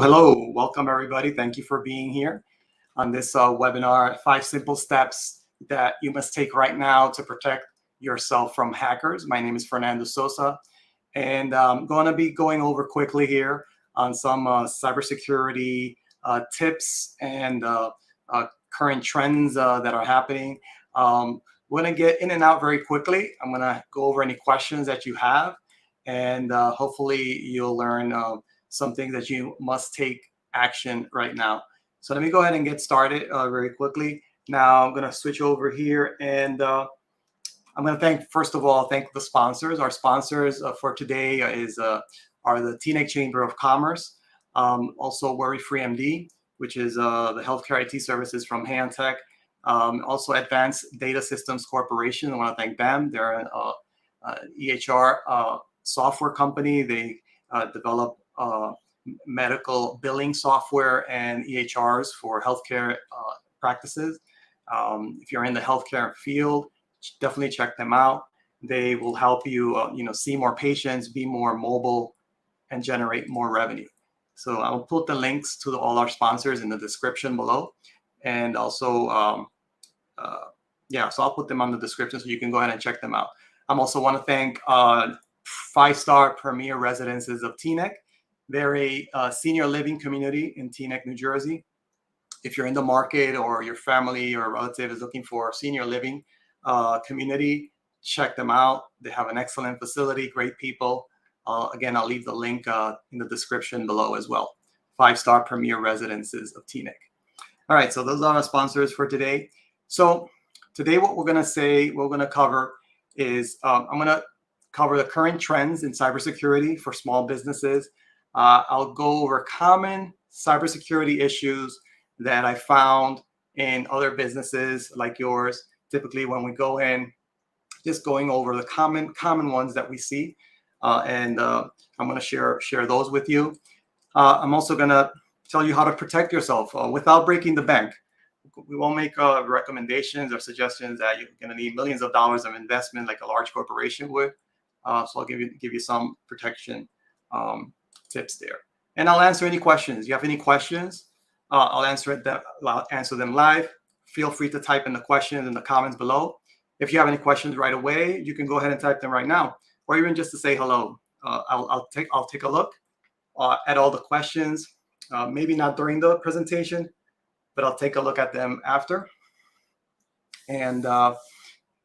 Hello, welcome everybody. Thank you for being here on this webinar, 5 simple steps that you must take right now to protect yourself from hackers. My name is Fernando Sosa, and I'm going to be going over quickly here on some cybersecurity tips and current trends that are happening. We're going to get in and out very quickly. I'm going to go over any questions that you have, and hopefully you'll learn some things that you must take action right now. So let me go ahead and get started very quickly. Now I'm going to switch over here, and I'm going to first of all, thank the sponsors. Our sponsors for today are the TNEC Chamber of Commerce, also Worry-Free MD, which is the healthcare IT services from Hantech, also Advanced Data Systems Corporation. I want to thank them. They're an EHR software company. They develop medical billing software and EHRs for healthcare practices. If you're in the healthcare field, definitely check them out. They will help you, see more patients, be more mobile, and generate more revenue. So I'll put the links to all our sponsors in the description below, and also, so I'll put them on the description so you can go ahead and check them out. I also want to thank 5-star Premier Residences of TNEC. They're a senior living community in Teaneck, New Jersey. If you're in the market or your family or relative is looking for a senior living community, check them out. They have an excellent facility, great people. Again, I'll leave the link in the description below as well. 5-star Premier Residences of Teaneck. All right, so those are our sponsors for today. So today what we're going to cover is I'm going to cover the current trends in cybersecurity for small businesses. I'll go over common cybersecurity issues that I found in other businesses like yours. Typically, when we go in, just going over the common ones that we see, and I'm going to share those with you. I'm also going to tell you how to protect yourself without breaking the bank. We won't make recommendations or suggestions that you're going to need millions of dollars of investment like a large corporation would. So I'll give you some protection tips there, and I'll answer any questions. You have any questions? I'll answer them live. Feel free to type in the questions in the comments below. If you have any questions right away, you can go ahead and type them right now, or even just to say hello. I'll take a look at all the questions. Maybe not during the presentation, but I'll take a look at them after. And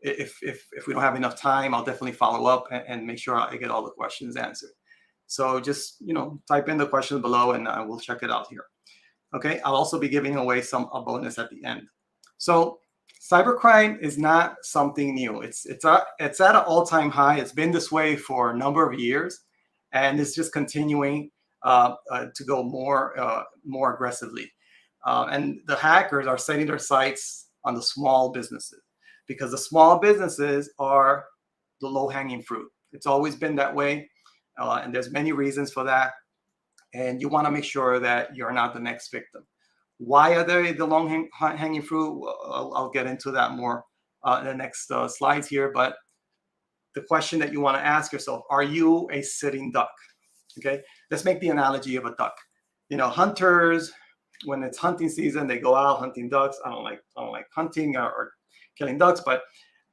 if we don't have enough time, I'll definitely follow up and make sure I get all the questions answered. So just, type in the question below and we'll check it out here. Okay, I'll also be giving away a bonus at the end. So cybercrime is not something new. It's at an all-time high. It's been this way for a number of years, and it's just continuing to go more aggressively. And the hackers are setting their sights on the small businesses, because the small businesses are the low-hanging fruit. It's always been that way. And there's many reasons for that. And you want to make sure that you're not the next victim. Why are they the long-hanging fruit? I'll get into that more in the next slides here. But the question that you want to ask yourself, are you a sitting duck? Okay, let's make the analogy of a duck. Hunters, when it's hunting season, they go out hunting ducks. I don't like hunting or killing ducks, but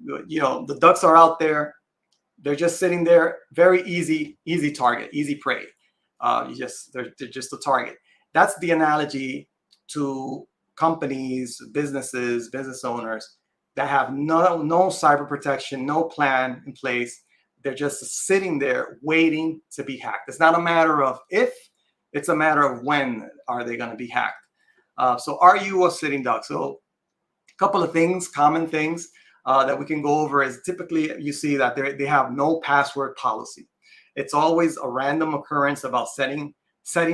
the ducks are out there. They're just sitting there, very easy target, easy prey. They're just a target. That's the analogy to companies, businesses, business owners that have no cyber protection, no plan in place. They're just sitting there waiting to be hacked. It's not a matter of if, it's a matter of when are they going to be hacked. So are you a sitting duck? So a couple of things, common things that we can go over is typically you see that they have no password policy. It's always a random occurrence about setting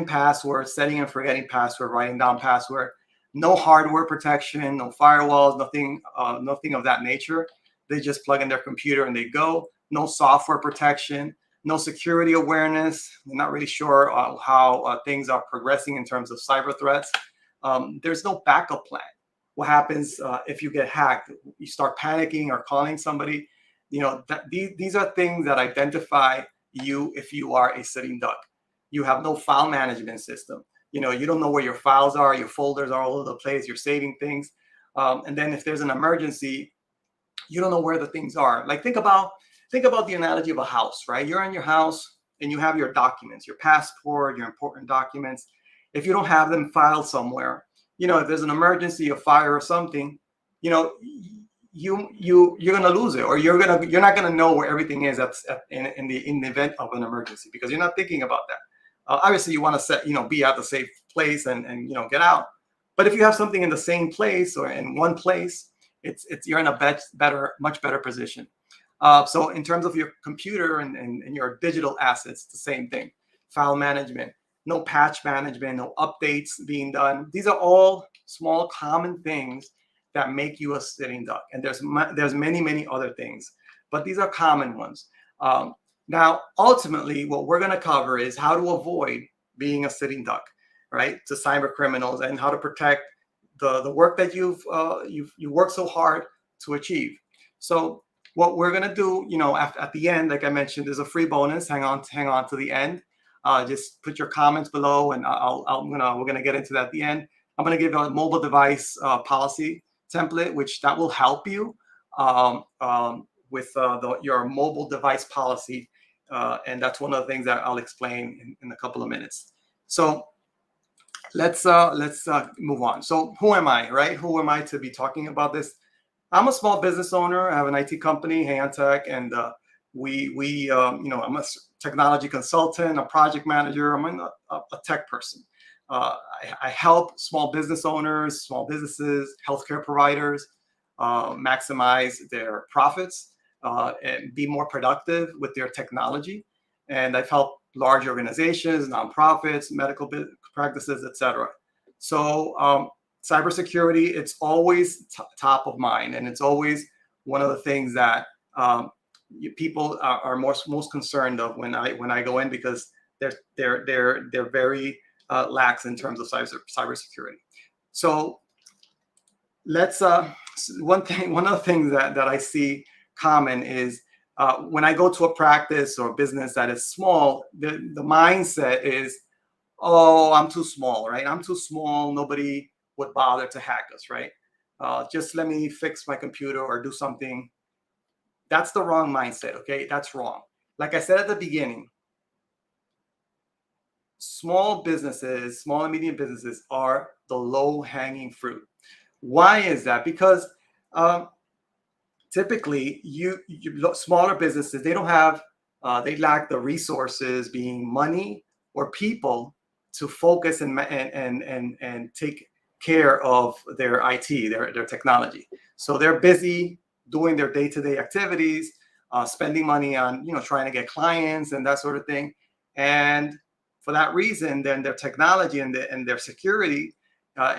passwords, setting and forgetting password, writing down password. No hardware protection, no firewalls, nothing of that nature. They just plug in their computer and they go. No software protection, no security awareness. They're not really sure how things are progressing in terms of cyber threats. There's no backup plan. What happens if you get hacked? You start panicking or calling somebody. These are things that identify you if you are a sitting duck. You have no file management system. You don't know where your files are, your folders are all over the place, you're saving things. And then if there's an emergency, you don't know where the things are. Like think about the analogy of a house, right? You're in your house and you have your documents, your passport, your important documents. If you don't have them filed somewhere, if there's an emergency, a fire or something, you know, you're gonna lose it, or you're not gonna know where everything is in the event of an emergency, because you're not thinking about that. Obviously, you want to be at the safe place and get out. But if you have something in the same place or in one place, it's you're in a much better position. So in terms of your computer and your digital assets, the same thing. File management, no patch management, no updates being done. These are all small common things that make you a sitting duck. And there's many other things, but these are common ones. Now, ultimately, what we're going to cover is how to avoid being a sitting duck, right, to cyber criminals, and how to protect the work that you worked so hard to achieve. So what we're going to do, at the end, like I mentioned, there's a free bonus. Hang on to the end. Just put your comments below, and we're going to get into that at the end. I'm going to give a mobile device policy template, which that will help you with your mobile device policy. And that's one of the things that I'll explain in a couple of minutes. So let's move on. So who am I, right? Who am I to be talking about this? I'm a small business owner. I have an IT company, Tech, and I'm a technology consultant, a project manager. I'm a tech person. I help small business owners, small businesses, healthcare providers maximize their profits and be more productive with their technology. And I've helped large organizations, nonprofits, medical practices, etc. So cybersecurity, it's always top of mind, and it's always one of the things that people are most concerned of when I go in, because they're very lax in terms of cybersecurity. So let's one of the things that I see common is when I go to a practice or business that is small, the mindset is, oh, I'm too small, right? I'm too small. Nobody would bother to hack us, right? Just let me fix my computer or do something. That's the wrong mindset, okay? That's wrong. Like I said at the beginning, small and medium businesses are the low-hanging fruit. Why is that? Because typically, smaller businesses, they don't have, they lack the resources, being money or people, to focus and take care of their IT, their technology. So they're busy doing their day-to-day activities, spending money on trying to get clients and that sort of thing. And for that reason, then their technology and their security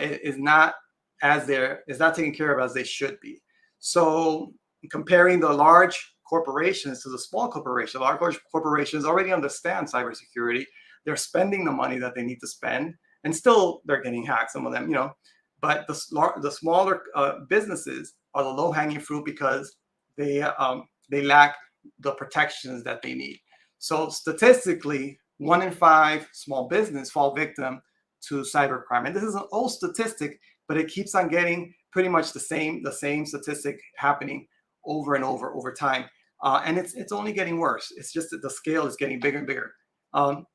is not taken care of as they should be. So comparing the large corporations to the small corporations, large corporations already understand cybersecurity. They're spending the money that they need to spend, and still they're getting hacked, some of them, But the smaller businesses are the low-hanging fruit because they lack the protections that they need. So statistically, 1 in 5 small business fall victim to cybercrime. And this is an old statistic, but it keeps on getting pretty much the same statistic happening over and over time. And it's only getting worse. It's just that the scale is getting bigger and bigger.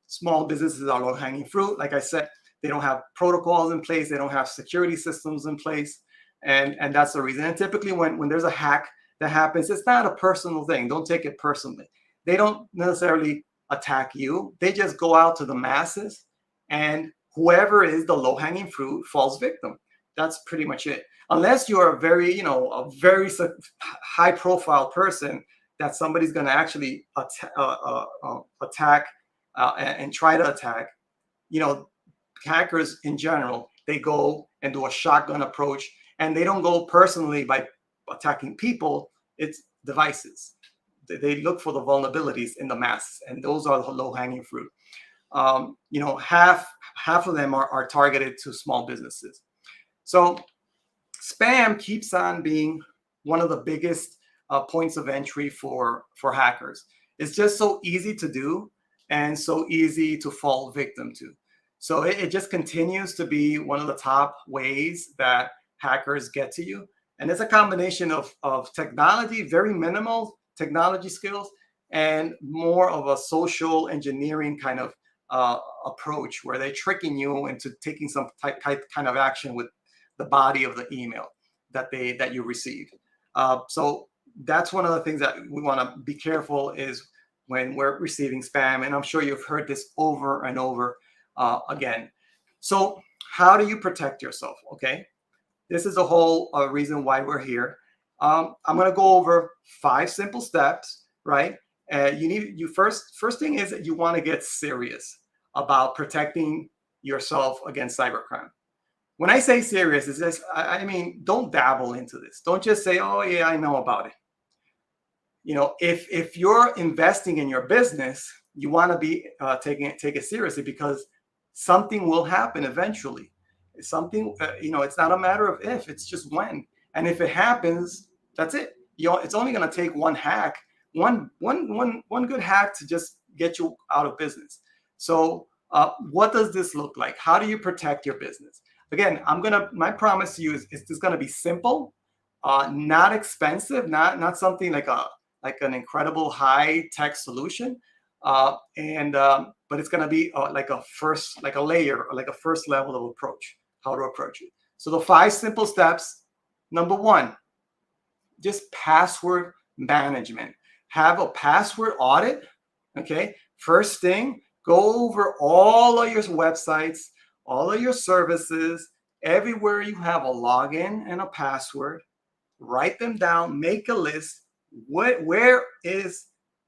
Small businesses are low-hanging fruit. Like I said, they don't have protocols in place. They don't have security systems in place. And that's the reason. And typically when there's a hack that happens, it's not a personal thing. Don't take it personally. They don't necessarily attack you. They just go out to the masses, and whoever is the low-hanging fruit falls victim. That's pretty much it. Unless you're a very high-profile person that somebody's going to actually attack and try to attack. Hackers in general, they go and do a shotgun approach, and they don't go personally by attacking people. It's devices. They look for the vulnerabilities in the mass, and those are the low-hanging fruit. Half of them are targeted to small businesses. So spam keeps on being one of the biggest points of entry for hackers. It's just so easy to do and so easy to fall victim to. So it just continues to be one of the top ways that hackers get to you. And it's a combination of technology, very minimal technology skills, and more of a social engineering kind of approach where they're tricking you into taking some kind of action with the body of the email that you receive. So that's one of the things that we want to be careful is when we're receiving spam. And I'm sure you've heard this over and over again. So how do you protect yourself? Okay, this is the whole reason why we're here. I'm going to go over 5 simple steps, right? First thing is that you want to get serious about protecting yourself against cybercrime. When I say serious, it's just, I mean, don't dabble into this. Don't just say, oh yeah, I know about it. You know, if you're investing in your business, you want to be take it seriously, because something will happen eventually. Something, it's not a matter of if, it's just when. And if it happens, that's it. It's only going to take one hack, one good hack to just get you out of business. So what does this look like? How do you protect your business? Again, my promise to you is it's going to be simple, not expensive, not something like an incredible high tech solution, but it's going to be like a layer, or like a first level of approach, how to approach it. So the 5 simple steps. Number 1, just password management. Have a password audit. Okay, first thing, go over all of your websites, all of your services, everywhere you have a login and a password. Write them down, make a list. Where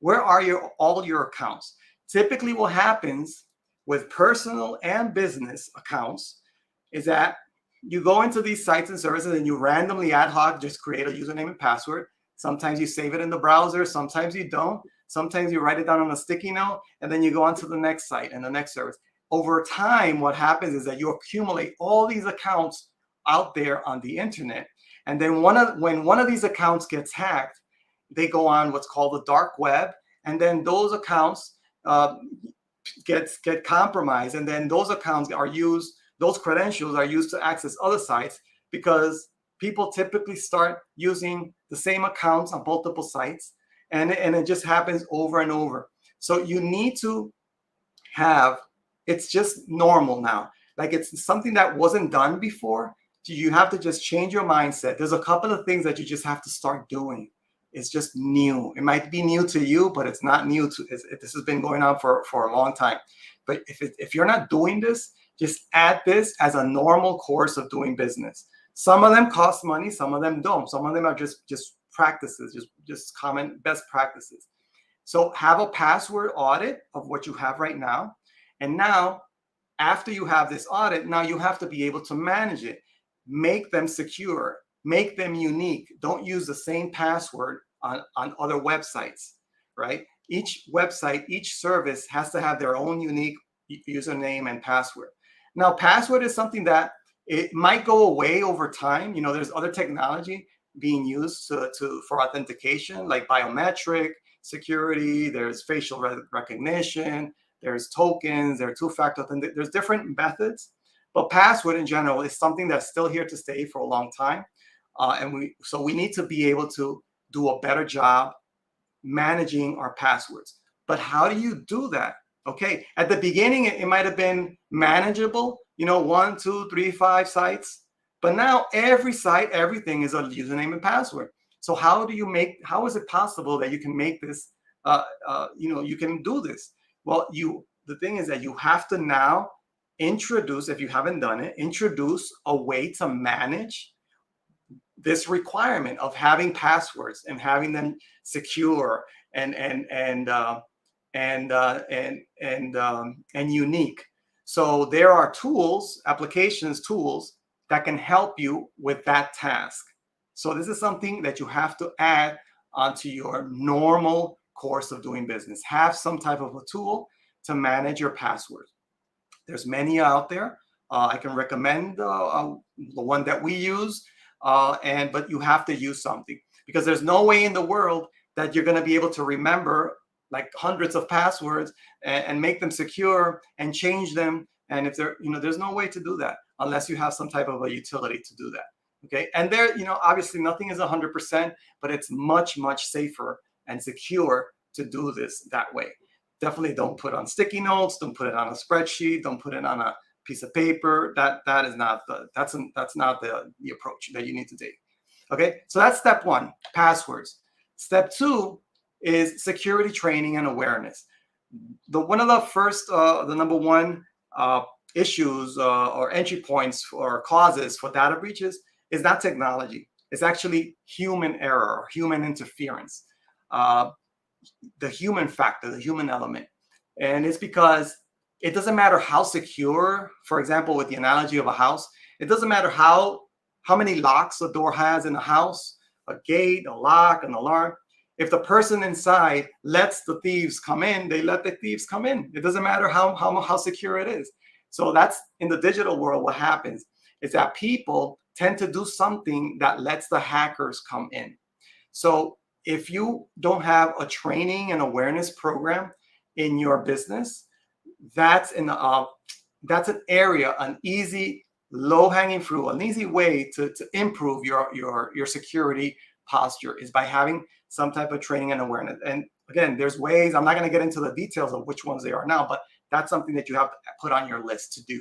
are all your accounts? Typically what happens with personal and business accounts is that you go into these sites and services and you randomly ad hoc just create a username and password. Sometimes you save it in the browser, sometimes you don't. Sometimes you write it down on a sticky note, and then you go on to the next site and the next service. Over time, what happens is that you accumulate all these accounts out there on the internet. And then when one of these accounts gets hacked, they go on what's called the dark web, and then those accounts get compromised, and then those accounts are used. Those credentials are used to access other sites, because people typically start using the same accounts on multiple sites, and it just happens over and over. So you need to it's just normal now. Like, it's something that wasn't done before. You have to just change your mindset. There's a couple of things that you just have to start doing. It's just new. It might be new to you, but it's not new to. This has been going on for a long time. But if you're not doing this, just add this as a normal course of doing business. Some of them cost money, some of them don't. Some of them are just practices, just common best practices. So have a password audit of what you have right now. And now, after you have this audit, now you have to be able to manage it. Make them secure, make them unique. Don't use the same password on other websites, right? Each website, each service has to have their own unique username and password. Now, password is something that it might go away over time. There's other technology being used for authentication, like biometric security. There's facial recognition. There's tokens. There are 2-factor authentication. There's different methods, but password in general is something that's still here to stay for a long time. And we need to be able to do a better job managing our passwords. But how do you do that? Okay, at the beginning, it might have been manageable, 1, 2, 3, 5 sites. But now every site, everything is a username and password. So how is it possible that you can make this, you can do this? Well, the thing is that you have to now introduce, if you haven't done it, introduce a way to manage this requirement of having passwords and having them secure and unique. So there are tools that can help you with that task. So this is something that you have to add onto your normal course of doing business. Have some type of a tool to manage your passwords. There's many out there. I can recommend the one that we use, but you have to use something, because there's no way in the world that you're going to be able to remember like hundreds of passwords and make them secure and change them And if there, there's no way to do that unless you have some type of a utility to do that. Okay. And there, obviously nothing is 100%, but it's much, much safer and secure to do this that way. Definitely don't put on sticky notes. Don't put it on a spreadsheet. Don't put it on a piece of paper. That is not that's not the approach that you need to take. Okay. So that's step one, passwords. Step two is security training and awareness. One of the first, the number one issues or entry points or causes for data breaches is not technology. It's actually human error or human interference, the human factor, the human element. And it's because it doesn't matter how secure, for example, with the analogy of a house, it doesn't matter how many locks a door has in a house, a gate, a lock, an alarm. If the person inside lets the thieves come in, they let the thieves come in. It doesn't matter how secure it is. So that's in the digital world. What happens is that people tend to do something that lets the hackers come in. So if you don't have a training and awareness program in your business, that's an area, an easy, low-hanging fruit, an easy way to improve your security posture is by having some type of training and awareness. And again, there's ways. I'm not going to get into the details of which ones they are now, but that's something that you have to put on your list to do.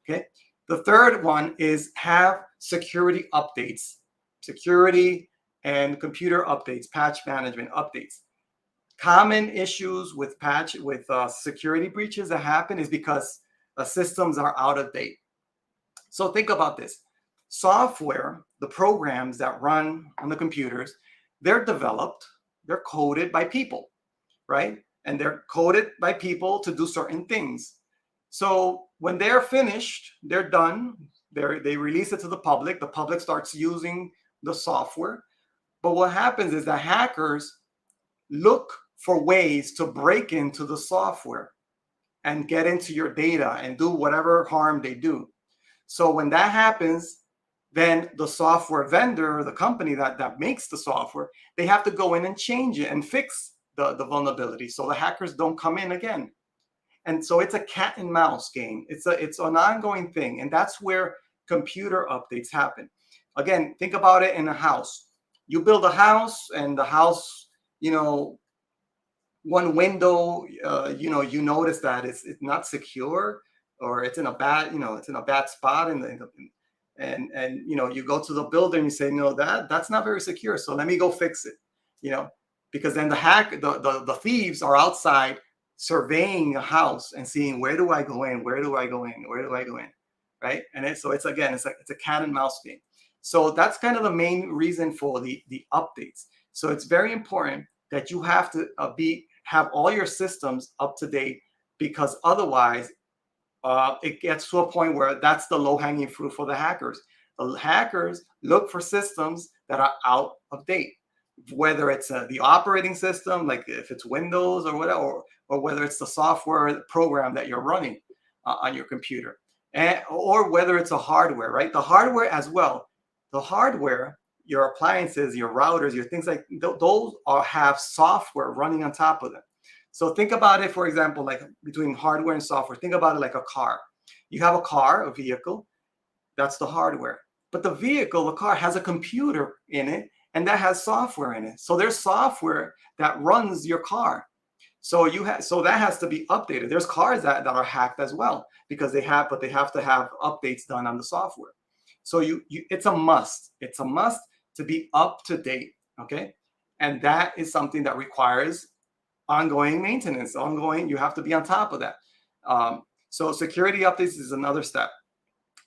Okay. The third one is have security updates, security and computer updates, patch management updates. Common issues with security breaches that happen is because systems are out of date. So think about this. Software, the programs that run on the computers, they're developed, they're coded by people, right? And they're coded by people to do certain things. So when they're finished, they're done, they release it to the public starts using the software. But what happens is that hackers look for ways to break into the software and get into your data and do whatever harm they do. So when that happens, then the software vendor, the company that makes the software, they have to go in and change it and fix the vulnerability so the hackers don't come in again. And so it's a cat and mouse game. It's an ongoing thing. And that's where computer updates happen. Again, think about it in a house. You build a house and the house, one window, you notice that it's not secure or it's in a bad spot and you go to the builder and you say, no, that's not very secure. So let me go fix it, because then the thieves are outside surveying a house and seeing, where do I go in? Where do I go in? Where do I go in? Right. And it's a cat and mouse game. So that's kind of the main reason for the updates. So it's very important that you have to have all your systems up to date, because otherwise it gets to a point where that's the low-hanging fruit for the hackers. The hackers look for systems that are out of date, whether it's the operating system, like if it's Windows or whatever, or whether it's the software program that you're running on your computer, or whether it's a hardware, right? The hardware as well. The hardware, your appliances, your routers, your things like those have software running on top of them. So think about it, for example, like between hardware and software. Think about it like a car. You have a car, a vehicle, that's the hardware. But the vehicle, the car, has a computer in it, and that has software in it. So there's software that runs your car. So that has to be updated. There's cars that are hacked as well, because they have to have updates done on the software. So it's a must. It's a must to be up to date. Okay, and that is something that requires ongoing maintenance. You have to be on top of that. So security updates is another step.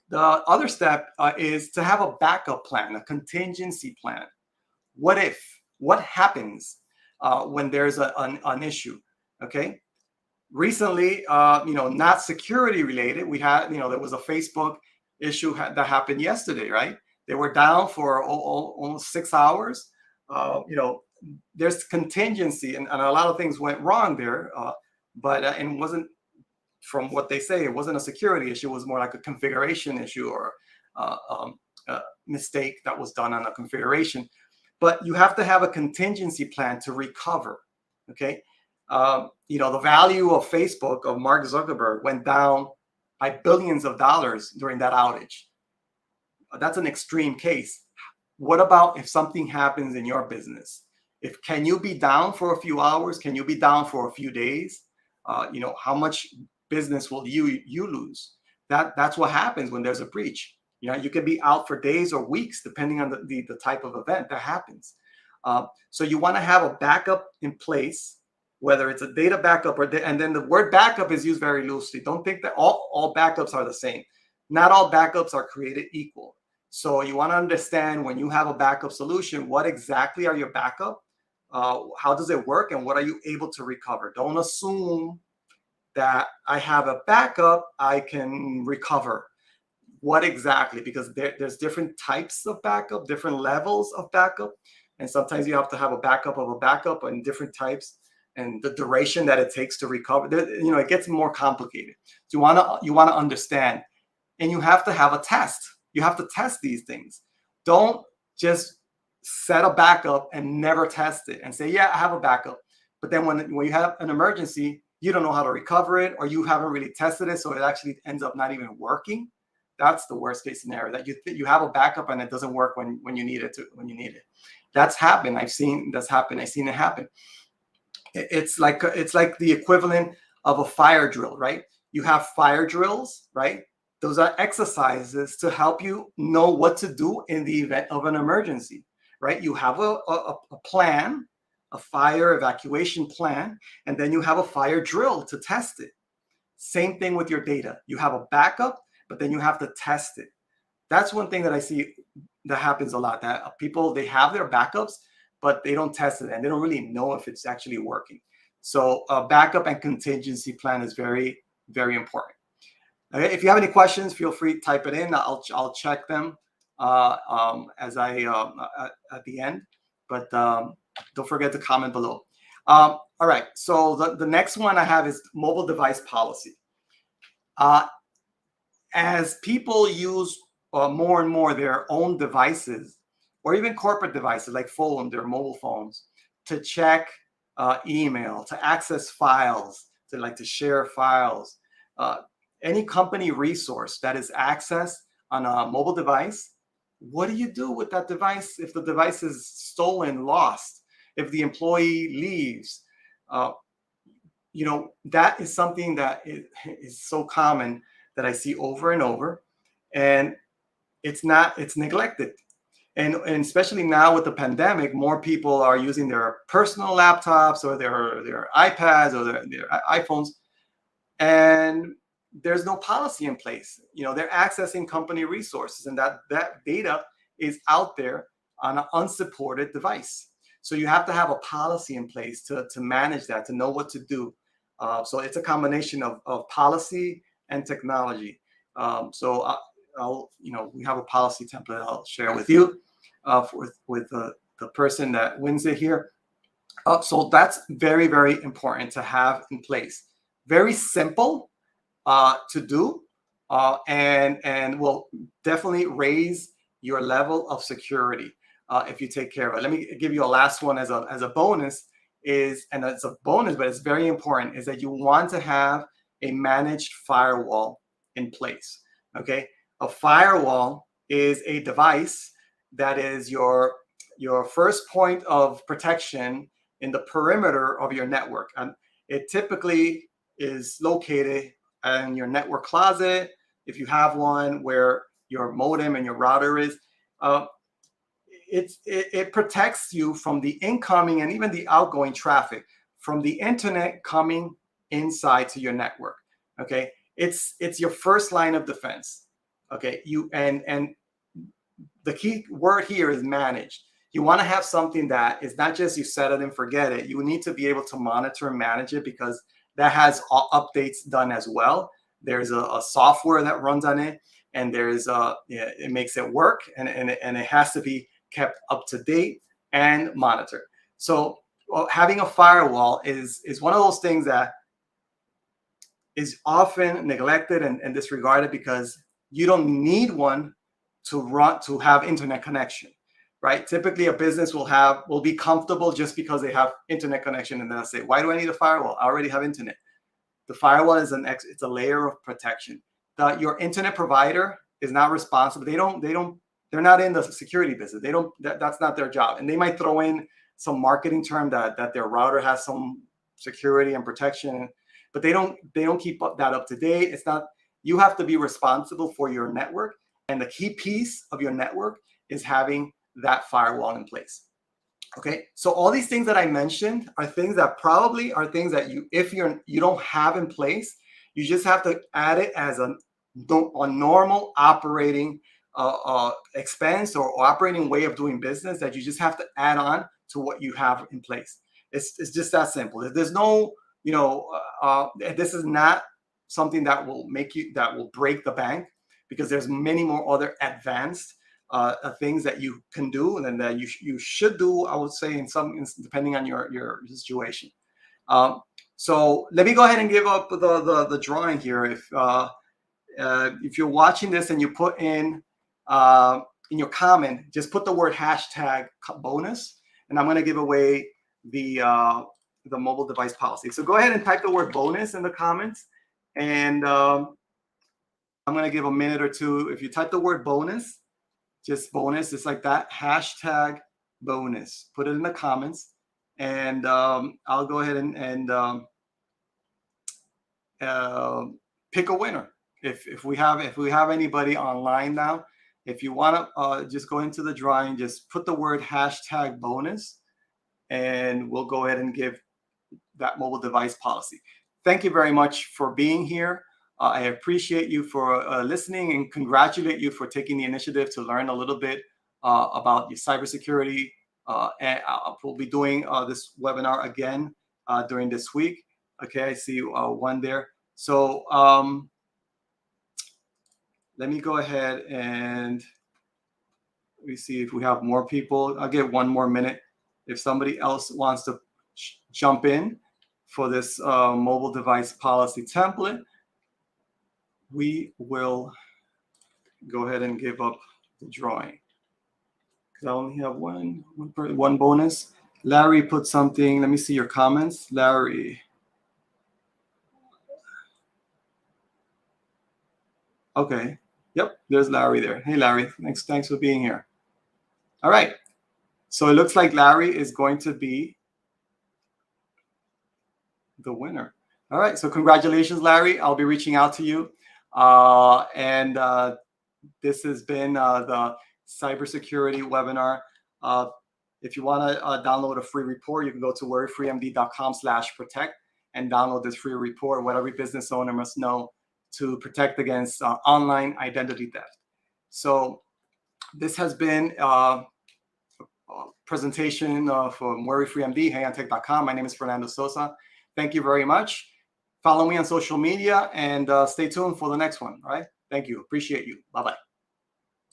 The other step is to have a backup plan, a contingency plan. What happens when there's an issue? Okay. Recently, not security related, we had, there was a Facebook issue that happened yesterday, right? They were down for almost 6 hours. There's contingency, and a lot of things went wrong there, but it wasn't, from what they say, it wasn't a security issue. It was more like a configuration issue or a mistake that was done on a configuration. But you have to have a contingency plan to recover. Okay, the value of Facebook, of Mark Zuckerberg, went down by billions of dollars during that outage. That's an extreme case. What about if something happens in your business? Can you be down for a few hours? Can you be down for a few days? How much business will you lose? That's what happens when there's a breach. You can be out for days or weeks, depending on the type of event that happens. So you want to have a backup in place, whether it's a data backup and then the word backup is used very loosely. Don't think that all backups are the same. Not all backups are created equal. So you want to understand, when you have a backup solution, what exactly are your backup? How does it work, and what are you able to recover? Don't assume that I have a backup, I can recover. What exactly? Because there's different types of backup, different levels of backup. And sometimes you have to have a backup of a backup and different types, and the duration that it takes to recover. It gets more complicated. So you want to understand, and you have to have a test. You have to test these things. Don't just set a backup and never test it and say, yeah, I have a backup. But then when you have an emergency, you don't know how to recover it, or you haven't really tested it, so it actually ends up not even working. That's the worst case scenario, that you have a backup and it doesn't work when you need it. That's happened. I've seen it happen. It's like the equivalent of a fire drill, right? You have fire drills, right? Those are exercises to help you know what to do in the event of an emergency, right? You have a plan, a fire evacuation plan, and then you have a fire drill to test it. Same thing with your data. You have a backup, but then you have to test it. That's one thing that I see that happens a lot, that people, they have their backups, but they don't test it and they don't really know if it's actually working. So a backup and contingency plan is very, very important. Okay, if you have any questions, feel free to type it in. I'll check them as at the end, but don't forget to comment below. All right, so the next one I have is mobile device policy. As people use more and more their own devices, or even corporate devices like their mobile phones, to check email, to access files, to share files, any company resource that is accessed on a mobile device, what do you do with that device if the device is stolen, lost, if the employee leaves? That is something that is so common that I see over and over, and it's neglected. And especially now with the pandemic, more people are using their personal laptops or their iPads or their iPhones, and there's no policy in place. They're accessing company resources, and that data is out there on an unsupported device. So you have to have a policy in place to manage that, to know what to do. So it's a combination of policy and technology. So we have a policy template I'll share with you with the person that wins it here. So that's very, very important to have in place. Very simple to do, and will definitely raise your level of security if you take care of it. Let me give you a last one as a bonus, and it's a bonus, but it's very important, is that you want to have a managed firewall in place. Okay, a firewall is a device that is your first point of protection in the perimeter of your network, and it typically is located in your network closet, if you have one, where your modem and your router is. It protects you from the incoming and even the outgoing traffic from the internet coming inside to your network. Okay, it's your first line of defense. Okay, and the key word here is managed. You want to have something that is not just you set it and forget it. You need to be able to monitor and manage it, because that has updates done as well. There's a software that runs on it, and it makes it work, and it has to be kept up to date and monitored. So having a firewall is one of those things that is often neglected and disregarded, because you don't need one to have internet connection, right? Typically, a business will be comfortable just because they have internet connection, and they'll say, "Why do I need a firewall? I already have internet." The firewall is it's a layer of protection. your internet provider is not responsible. They're not in the security business. That's not their job. And they might throw in some marketing term that their router has some security and protection, but they don't keep that up to date. It's not, you have to be responsible for your network. And the key piece of your network is having that firewall in place. Okay, so all these things that I mentioned are things that probably are things that if you don't have in place, you just have to add it as a normal operating expense or operating way of doing business that you just have to add on to what you have in place. It's just that simple. There's no, this is not something that will break the bank, because there's many more other advanced things that you can do and then that you should do, I would say, in some depending on your situation. So let me go ahead and give up the drawing here. If you're watching this and you put in your comment, just put the word hashtag bonus, and I'm going to give away the mobile device policy. So go ahead and type the word bonus in the comments, and I'm going to give a minute or two. If you type the word bonus, just bonus, it's like that, hashtag bonus. Put it in the comments, and I'll go ahead and pick a winner. If we have anybody online now, if you want to just go into the drawing, just put the word hashtag bonus, and we'll go ahead and give that mobile device policy. Thank you very much for being here. I appreciate you for listening, and congratulate you for taking the initiative to learn a little bit about your cybersecurity. And we'll be doing this webinar again during this week. Okay, I see one there. So let me go ahead and let me see if we have more people. I'll give 1 more minute. If somebody else wants to jump in for this mobile device policy template, we will go ahead and give up the drawing, because I only have one bonus. Larry put something. Let me see your comments, Larry. Okay. Yep, there's Larry there. Hey, Larry, thanks for being here. All right. So it looks like Larry is going to be the winner. All right. So congratulations, Larry. I'll be reaching out to you. This has been the cybersecurity webinar. If you want to download a free report, you can go to worryfreemd.com/protect and download this free report, what every business owner must know to protect against online identity theft. So this has been a presentation from WorryFreeMD, heyontech.com. My name is Fernando Sosa. Thank you very much. Follow me on social media, and stay tuned for the next one. All right. Thank you. Appreciate you. Bye-bye.